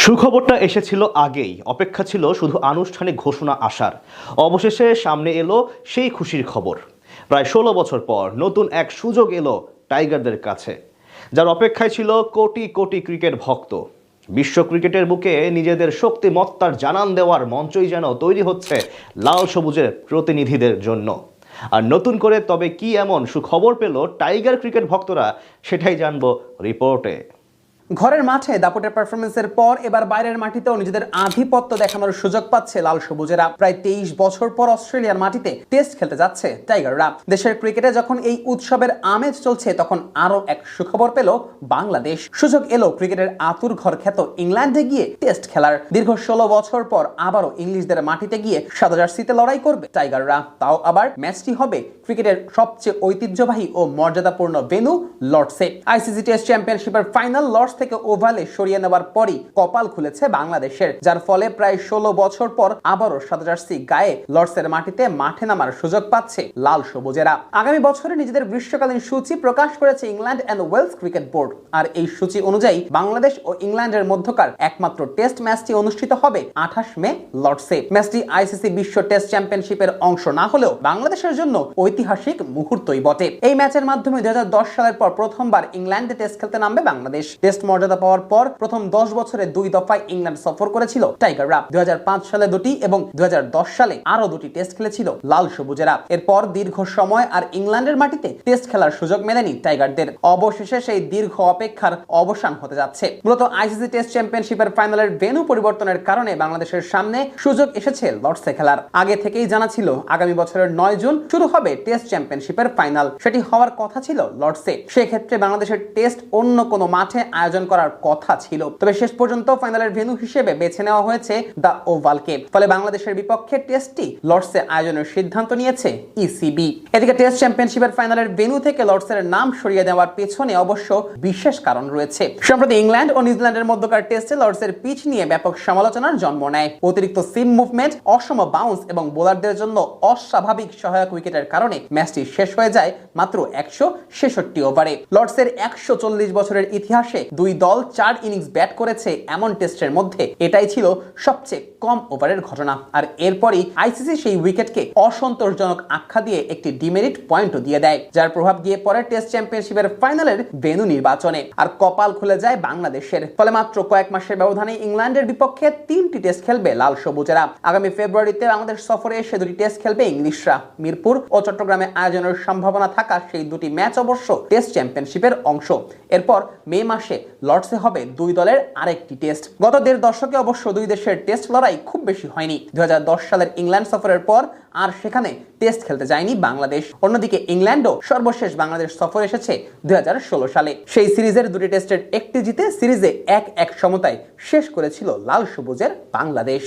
সুখবরটা এসেছিল আগেই, অপেক্ষা ছিল শুধু আনুষ্ঠানিক ঘোষণা আসার। অবশেষে সামনে এলো সেই খুশির খবর। প্রায় ১৬ বছর পর নতুন এক সুযোগ এলো টাইগারদের কাছে, যার অপেক্ষায় ছিল কোটি কোটি ক্রিকেট ভক্ত। বিশ্ব ক্রিকেটের বুকে নিজেদের শক্তিমত্তার জানান দেওয়ার মঞ্চই যেন তৈরি হচ্ছে লাল সবুজের প্রতিনিধিদের জন্য। আর নতুন করে তবে কি এমন সুখবর পেল টাইগার ক্রিকেট ভক্তরা, সেটাই জানবো রিপোর্টে। ঘরের মাঠে দাপুটের পারফরমেন্সের পর এবার বাইরের মাটিতেও নিজেদের আধিপত্য দেখানোর সুযোগ পাচ্ছে লাল সবুজেরা। প্রায় 23 বছর পর অস্ট্রেলিয়ার মাটিতে টেস্ট খেলতে যাচ্ছে টাইগাররা। দেশের ক্রিকেটে যখন এই উৎসবের আমেজ চলছে, তখন আরো এক সুখবর পেল বাংলাদেশ। সুযোগ এলো ক্রিকেটের আতুর ঘর খ্যাত ইংল্যান্ডে গিয়ে টেস্ট খেলার। দীর্ঘ 16 বছর পর আবারও ইংলিশদের মাটিতে গিয়ে সাদা জার্সিতে লড়াই করবে টাইগাররা। তাও আবার ম্যাচটি হবে ক্রিকেটের সবচেয়ে ঐতিহ্যবাহী ও মর্যাদাপূর্ণ ভেন্যু লর্ডসে। আইসিসি টেস্ট চ্যাম্পিয়নশিপের ফাইনাল লর্ডস থেকে ওভালে সরিয়ে নেওয়ার পরই কপাল খুলেছে বাংলাদেশের, যার ফলে প্রায় 16 বছর পর আবারও সাদা জার্সি গায়ে লর্ডসের মাটিতে মাঠে নামার সুযোগ পাচ্ছে লাল সবুজেরা। আগামী বছরে নিজেদের গ্রীষ্মকালীন সূচি প্রকাশ করেছে England and Wales Cricket Board. আর এই সূচি অনুযায়ী বাংলাদেশ ও ইংল্যান্ডের মধ্যকার একমাত্র টেস্ট ম্যাচটি অনুষ্ঠিত হবে 28 মে লর্ডসে। ম্যাচটি আইসিসি বিশ্ব টেস্ট চ্যাম্পিয়নশিপের অংশ না হলেও বাংলাদেশের জন্য ঐতিহাসিক মুহূর্তই বটে। এই ম্যাচের মাধ্যমে 2010 সালের পর প্রথমবার ইংল্যান্ডে টেস্ট খেলতে নামবে বাংলাদেশ। টেস্ট মর্যাদা পাওয়ার পর প্রথম 10 বছরে 2 দফায় ইংল্যান্ড সফর করেছিল টাইগাররা। 2005 সালে 2টি এবং 2010 সালে আরো 2টি টেস্ট খেলেছিল লাল সবুজেরা। এরপর দীর্ঘ সময় আর ইংল্যান্ডের মাটিতে টেস্ট খেলার সুযোগ মেলেনি টাইগারদের। অবশেষে সেই দীর্ঘ অপেক্ষার অবসান হতে যাচ্ছে। মূলত আইসিসি টেস্ট চ্যাম্পিয়নশিপের ফাইনালের ভেন্যু পরিবর্তনের কারণে বাংলাদেশের সামনে সুযোগ এসেছে লর্ডসে খেলার। আগে থেকেই জানা ছিল আগামী বছরের 9 জুন শুরু হবে টেস্ট চ্যাম্পিয়নশিপের ফাইনাল। সেটি হওয়ার কথা ছিল লর্ডসে। সেক্ষেত্রে বাংলাদেশের টেস্ট অন্য কোনো মাঠে আয়োজন করার কথা ছিল, তবে শেষ পর্যন্ত ফাইনালের ভেন্যু হিসেবে বেছে নেওয়া হয়েছে দ্য ওভালকে। ফলে বাংলাদেশের বিপক্ষে টেস্টটি লর্ডসে আয়োজনের সিদ্ধান্ত নিয়েছে ইসিবি। এদিকে টেস্ট চ্যাম্পিয়নশিপের ফাইনালের ভেন্যু থেকে লর্ডসের নাম সরিয়ে দেওয়ার পেছনে অবশ্য বিশেষ কারণ রয়েছে। সম্প্রতি ইংল্যান্ড ও নিউজিল্যান্ডের মধ্যকার টেস্টে লর্ডসের পিচ নিয়ে ব্যাপক সমালোচনার জন্ম নেয়। অতিরিক্ত সিম মুভমেন্ট, অসম বাউন্স এবং বোলারদের জন্য অস্বাভাবিক সহায়ক উইকেটের কারণে ম্যাচটি শেষ হয়ে যায় মাত্র 166 ওভারে। লর্ডসের 140 বছরের ইতিহাসে দুই দল 4 ইনিংস ব্যাট করেছে এমন টেস্টের মধ্যে এটাই ছিল সবচেয়ে কম ওভারের ঘটনা। আর এরপরই আইসিসি সেই উইকেটকে অসন্তোষজনক আখ্যা দিয়ে একটি ডিমেরিট পয়েন্টও দিয়ে দেয়, যার প্রভাব গিয়ে পড়ে টেস্ট চ্যাম্পিয়নশিপের ফাইনালের ভেন্যু নির্বাচনে। আর কপাল খুলে যায় বাংলাদেশের। ফলে মাত্র কয়েক মাসের ব্যবধানে ইংল্যান্ডের বিপক্ষে 3টি টেস্ট খেলবে লাল সবুজেরা। আগামী ফেব্রুয়ারিতে বাংলাদেশ সফরে এসে 2টি টেস্ট খেলবে ইংলিশরা। মিরপুর ও চট্টগ্রামে আয়োজনের সম্ভাবনা থাকা সেই 2টি ম্যাচ অবশ্য টেস্ট চ্যাম্পিয়নশিপের অংশ। এরপর মে মাসে লর্ডসে হবে 2 দলের আরেকটি টেস্ট। গত 1.5 দশকে অবশ্য 2 দেশের টেস্ট লড়াই খুব বেশি হয়নি। 2010 সালের ইংল্যান্ড সফরের পর আর সেখানে টেস্ট খেলতে যায়নি বাংলাদেশ। অন্যদিকে ইংল্যান্ডও সর্বশেষ বাংলাদেশ সফর এসেছে 2016 সালে। সেই সিরিজের 2টি টেস্টের একটি জিতে সিরিজে 1-1 সমতায় শেষ করেছিল লাল সবুজের বাংলাদেশ।